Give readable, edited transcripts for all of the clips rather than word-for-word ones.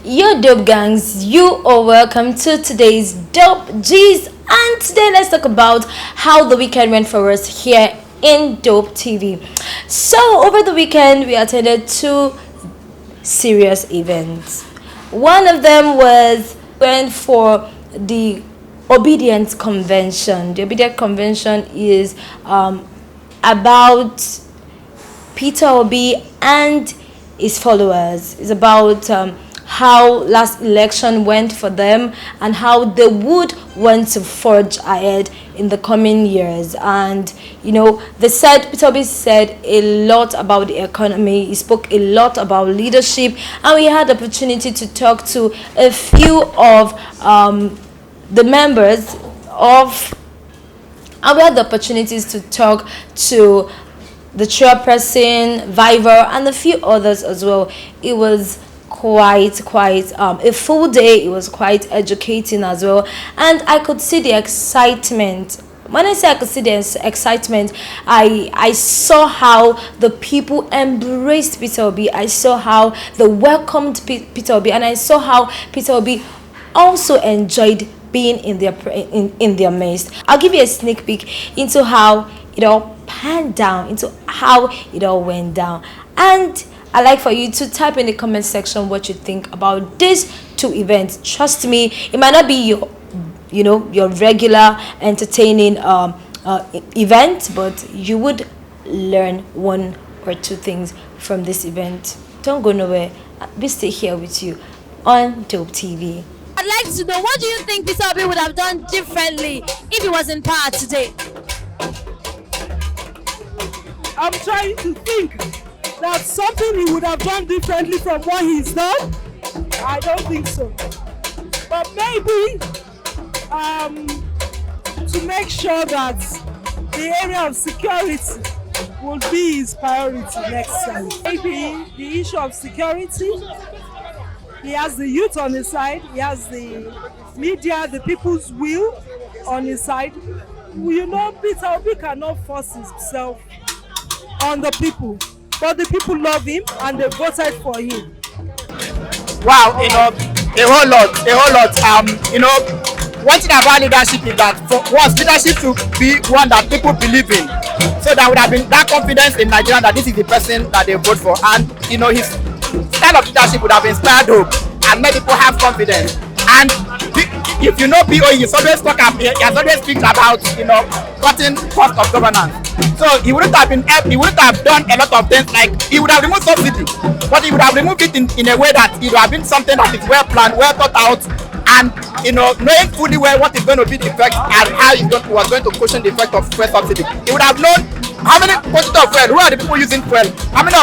Yo, dope gangs, you are welcome to today's Dope G's. And today, let's talk about how the weekend went for us here in Dope TV. So, over the weekend, we attended two serious events. One of them went for the Obidient Convention. The Obidient Convention is about Peter Obi and his followers. It's about how last election went for them and how they would want to forge ahead in the coming years. And Peter Obi said a lot about the economy. He spoke a lot about leadership, and we had the opportunity to talk to a few of the members of, and we had the opportunities to talk to the chairperson, Viver, and a few others as well. It was quite a full day. It was quite educating as well, and I could see the excitement. When I say I could see the excitement, I saw how the people embraced Peter Obi. I saw how they welcomed Peter Obi, and I saw how Peter Obi also enjoyed being in their midst. I'll give you a sneak peek into how it all panned down, into how it all went down. And I'd like for you to type in the comment section what you think about these two events. Trust me, it might not be your regular entertaining event, but you would learn one or two things from this event. Don't go nowhere. We stay here with you on Dope TV. I'd like to know, what do you think Peter Obi would have done differently if he was in power today? I'm trying to think that something he would have done differently from what he's done. I don't think so. But maybe to make sure that the area of security will be his priority next time. Maybe the issue of security. He has the youth on his side. He has the media, the people's will on his side. Peter Obi cannot force himself on the people, but the people love him and they voted for him. Wow, a whole lot. One thing about leadership is that for us, leadership should be one that people believe in. So there would have been that confidence in Nigeria that this is the person that they vote for, and his style of leadership would have inspired hope and made people have confidence. And if you know PO, he always speaks about cutting cost of governance. So he wouldn't have done a lot of things, like he would have removed subsidy, but he would have removed it in a way that it would have been something that is well planned, well thought out, and knowing fully well what is going to be the effect and how he was going to cushion the effect of fuel subsidy. He would have known how many quantity of fuel, who are the people using fuel, how many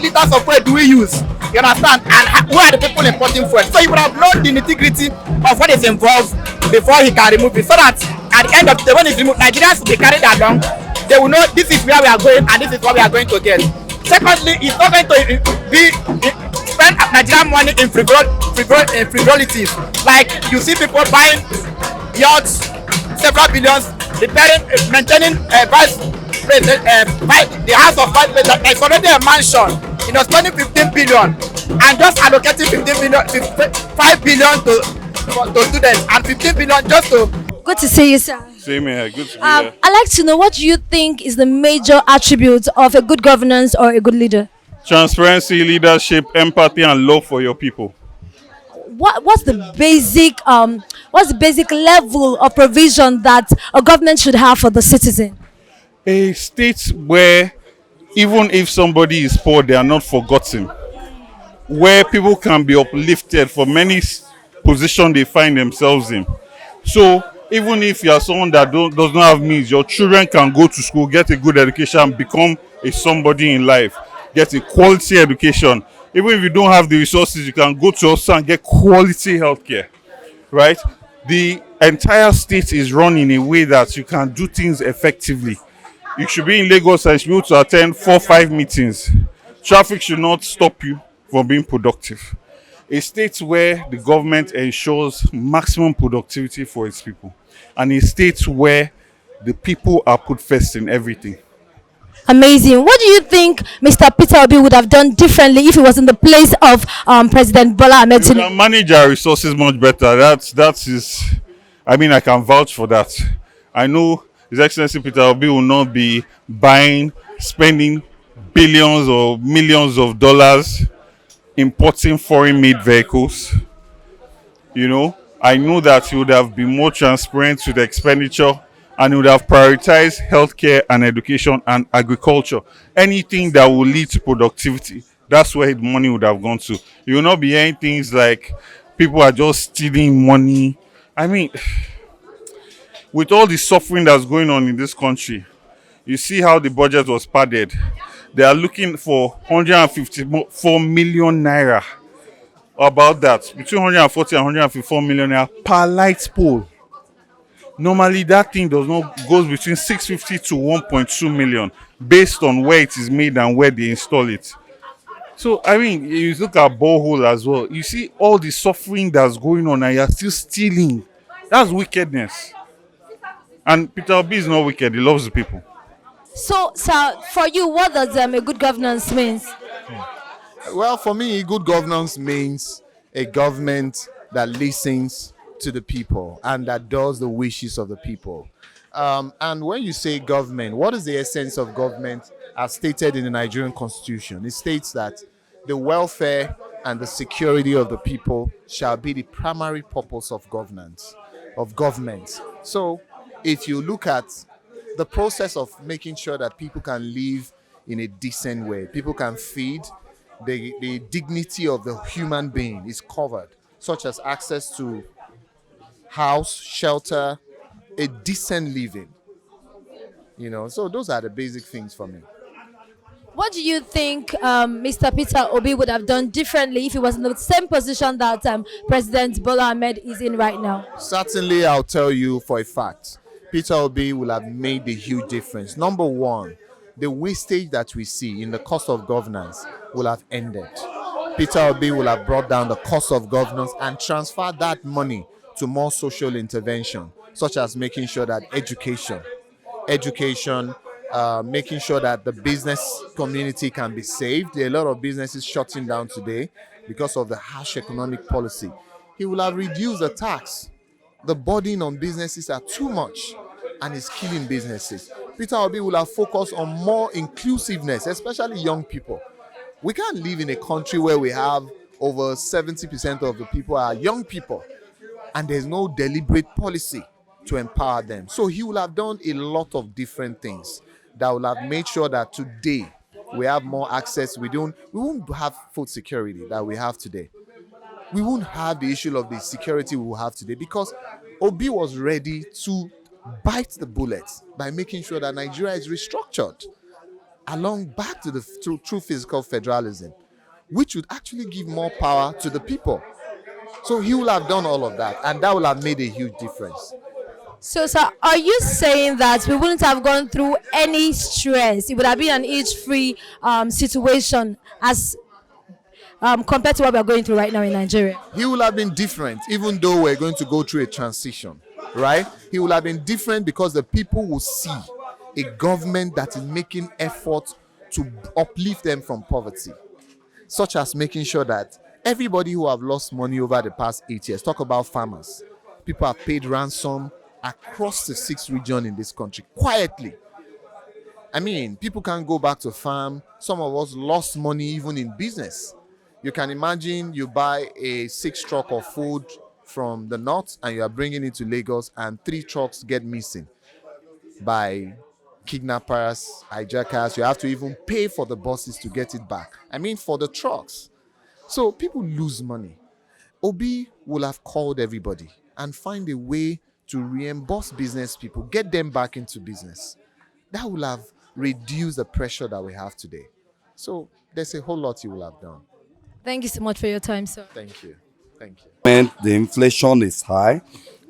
liters of fuel do we use, you understand, and who are the people importing fuel. So he would have known the nitty-gritty of what is involved before he can remove it, so that at the end of the day, when it's removed, Nigerians will be carried along. They will know this is where we are going and this is what we are going to get. Secondly, it's not going to spend Nigerian money in frivolities. Like you see people buying yachts, several billions, maintaining the house of vice president. It's already a mansion. Spending 15 billion and just allocating 5 billion to students and 15 billion just to. Good to see you, sir. Same here. Good to be here. I'd like to know, what do you think is the major attribute of a good governance or a good leader? Transparency, leadership, empathy, and love for your people. What's the basic level of provision that a government should have for the citizen? A state where even if somebody is poor, they are not forgotten. Where people can be uplifted for many positions they find themselves in. So even if you are someone that does not have means, your children can go to school, get a good education, become a somebody in life, get a quality education. Even if you don't have the resources, you can go to us and get quality healthcare, right? The entire state is run in a way that you can do things effectively. You should be in Lagos and you should be able to attend 4-5 meetings. Traffic should not stop you from being productive. A state where the government ensures maximum productivity for its people, and a state where the people are put first in everything. Amazing. What do you think Mr. Peter Obi would have done differently if he was in the place of President Bola Ahmed We can Tinubu? manage our resources much better. That is, I mean, I can vouch for that. I know His Excellency Peter Obi will not be buying, spending billions or millions of dollars importing foreign-made vehicles. You know, I know that he would have been more transparent with the expenditure, and he would have prioritized healthcare and education and agriculture. Anything that will lead to productivity, that's where the money would have gone to. You will not be hearing things like people are just stealing money. I mean, with all the suffering that's going on in this country, you see how the budget was padded. They are looking for 154 million naira, about that, between 140 and 154 million naira per light pole. Normally that thing does not goes between 650 to 1.2 million based on where it is made and where they install it. So I mean, you look at borehole as well, you see all the suffering that's going on and you're still stealing. That's wickedness. And Peter Obi is not wicked, he loves the people. So, sir, for you, what does a good governance means? Well, for me, good governance means a government that listens to the people and that does the wishes of the people. And when you say government, what is the essence of government as stated in the Nigerian Constitution? It states that the welfare and the security of the people shall be the primary purpose of governance, of government. So, if you look at the process of making sure that people can live in a decent way, people can feed, the dignity of the human being is covered, such as access to house, shelter, a decent living. So those are the basic things for me. What do you think Mr. Peter Obi would have done differently if he was in the same position that President Bola Ahmed is in right now? Certainly, I'll tell you for a fact, Peter Obi will have made a huge difference. Number one, the wastage that we see in the cost of governance will have ended. Peter Obi will have brought down the cost of governance and transferred that money to more social intervention, such as making sure that education, making sure that the business community can be saved. There are a lot of businesses shutting down today because of the harsh economic policy. He will have reduced the tax. The burden on businesses are too much and is killing businesses. Peter Obi will have focused on more inclusiveness, especially young people. We can't live in a country where we have over 70% of the people are young people and there's no deliberate policy to empower them. So he will have done a lot of different things that will have made sure that today we have more access. We won't have food security that we have today. We won't have the issue of the security we will have today because Obi was ready to bite the bullet by making sure that Nigeria is restructured along back to the true physical federalism, which would actually give more power to the people. So he will have done all of that, and that will have made a huge difference. So, sir, are you saying that we wouldn't have gone through any stress? It would have been an age-free situation as compared to what we are going through right now in Nigeria? He will have been different, even though we're going to go through a transition, right? He will have been different because the people will see a government that is making effort to uplift them from poverty, such as making sure that everybody who have lost money over the past 8 years, talk about farmers, people have paid ransom across the 6 regions in this country quietly. I mean, people can't go back to farm. Some of us lost money even in business. You can imagine you buy a 6 truck of food from the north and you are bringing it to Lagos and 3 trucks get missing by kidnappers, hijackers. You have to even pay for the buses to get it back. I mean, for the trucks. So people lose money. Obi will have called everybody and find a way to reimburse business people, get them back into business. That will have reduced the pressure that we have today. So there's a whole lot you will have done. Thank you so much for your time, sir. Thank you. Thank you. When the inflation is high,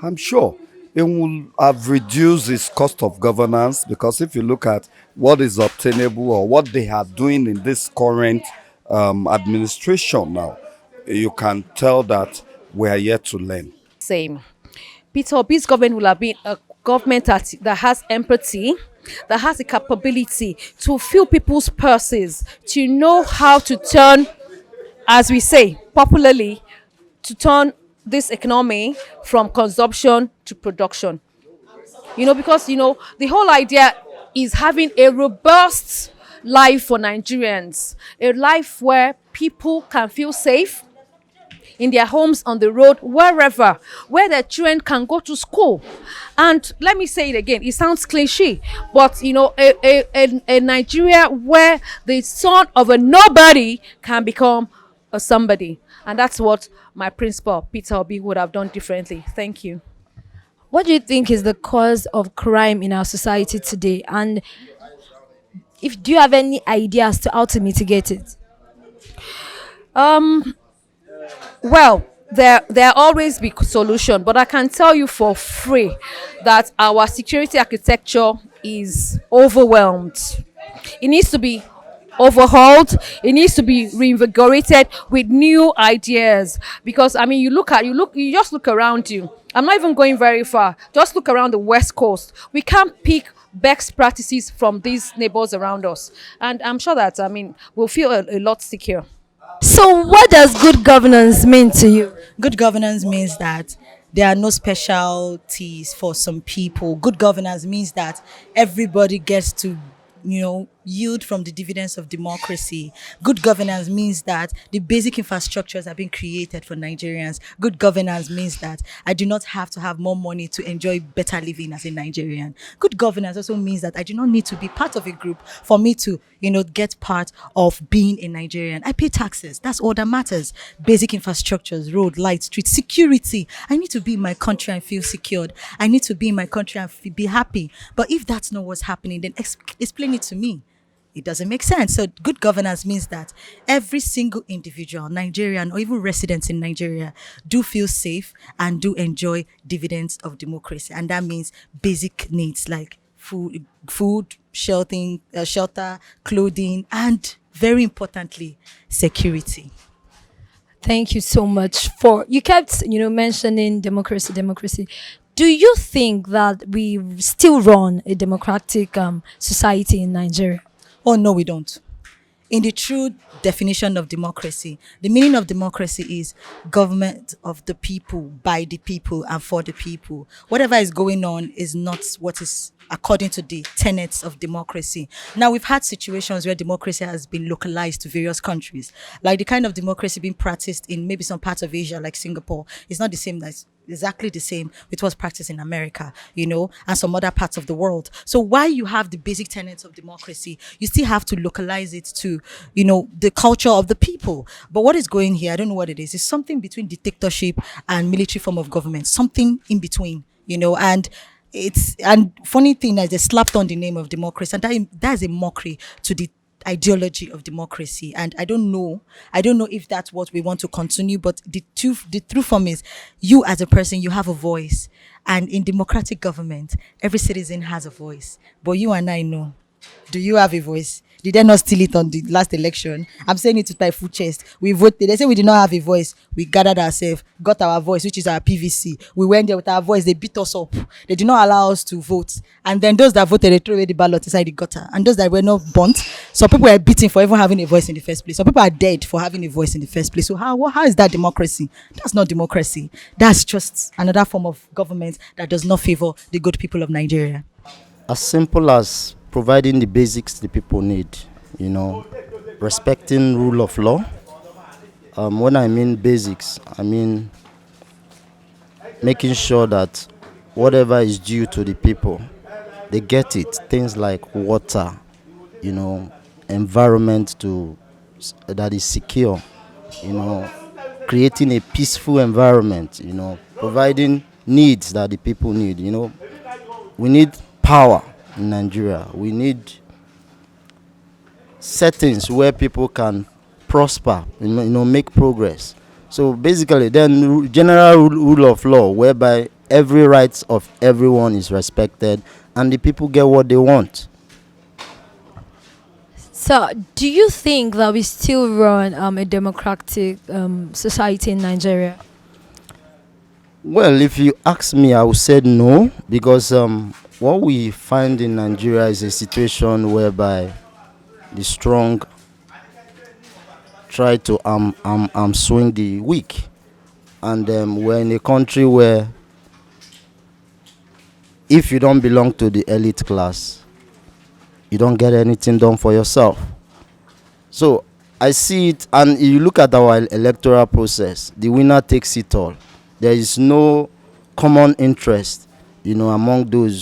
I'm sure it will have reduced its cost of governance, because if you look at what is obtainable or what they are doing in this current administration now, you can tell that we are yet to learn. Same. Peter Obi's government will have been government that has empathy, that has the capability to fill people's purses, to know how to turn, as we say popularly, to turn this economy from consumption to production. Because the whole idea is having a robust life for Nigerians, a life where people can feel safe in their homes, on the road, wherever, where their children can go to school. And let me say it again, it sounds cliche, but a Nigeria where the son of a nobody can become a somebody. And that's what my principal, Peter Obi, would have done differently. Thank you. What do you think is the cause of crime in our society today? And do you have any ideas to how to mitigate it? Well, there always be solution, but I can tell you for free that our security architecture is overwhelmed. It needs to be overhauled. It needs to be reinvigorated with new ideas. Because you just look around you. I'm not even going very far. Just look around the West Coast. We can't pick best practices from these neighbors around us, and I'm sure that we'll feel a lot secure. So, what does good governance mean to you? Good governance means that there are no specialties for some people. Good governance means that everybody gets to, yield from the dividends of democracy. Good governance means that the basic infrastructures have been created for Nigerians. Good governance means that I do not have to have more money to enjoy better living as a Nigerian. Good governance also means that I do not need to be part of a group for me to, get part of being a Nigerian. I pay taxes. That's all that matters. Basic infrastructures, road, light, street, security. I need to be in my country and feel secured. I need to be in my country and be happy. But if that's not what's happening, then explain it to me. It doesn't make sense. So good governance means that every single individual, Nigerian or even residents in Nigeria, do feel safe and do enjoy dividends of democracy. And that means basic needs like food, shelter, clothing, and very importantly, security. Thank you so much you kept, mentioning democracy. Do you think that we still run a democratic society in Nigeria? Oh, no, we don't. In the true definition of democracy, the meaning of democracy is government of the people, by the people, and for the people. Whatever is going on is not what is according to the tenets of democracy. Now, we've had situations where democracy has been localized to various countries, like the kind of democracy being practiced in maybe some parts of Asia, like Singapore. It's not the same as exactly the same with what's practiced in America, and some other parts of the world. So while you have the basic tenets of democracy, you still have to localize it to, the culture of the people. But what is going here, I don't know what it is. It's something between dictatorship and military form of government, something in between, and funny thing is they slapped on the name of democracy, and that's a mockery to the ideology of democracy. And I don't know if that's what we want to continue, but the true form is you as a person, you have a voice, and in democratic government every citizen has a voice. But you and I know, do you have a voice? Did they not steal it on the last election? I'm saying it with my full chest. We voted. They say we did not have a voice. We gathered ourselves, got our voice, which is our PVC. We went there with our voice. They beat us up. They did not allow us to vote. And then those that voted, they threw away the ballot inside the gutter. And those that were not burnt, some people were beaten for even having a voice in the first place. Some people are dead for having a voice in the first place. So how is that democracy? That's not democracy. That's just another form of government that does not favor the good people of Nigeria. As simple as providing the basics the people need, respecting rule of law. When I mean basics, I mean making sure that whatever is due to the people, they get it. Things like water, environment that is secure, creating a peaceful environment, providing needs that the people need. We need power in Nigeria. We need settings where people can prosper, make progress. So basically, then general rule of law, whereby every right of everyone is respected and the people get what they want. So, do you think that we still run a democratic society in Nigeria? Well, if you ask me, I would say no, because what we find in Nigeria is a situation whereby the strong try to swing the weak, and we're in a country where if you don't belong to the elite class, you don't get anything done for yourself. So I see it, and you look at our electoral process, the winner takes it all. There is no common interest, among those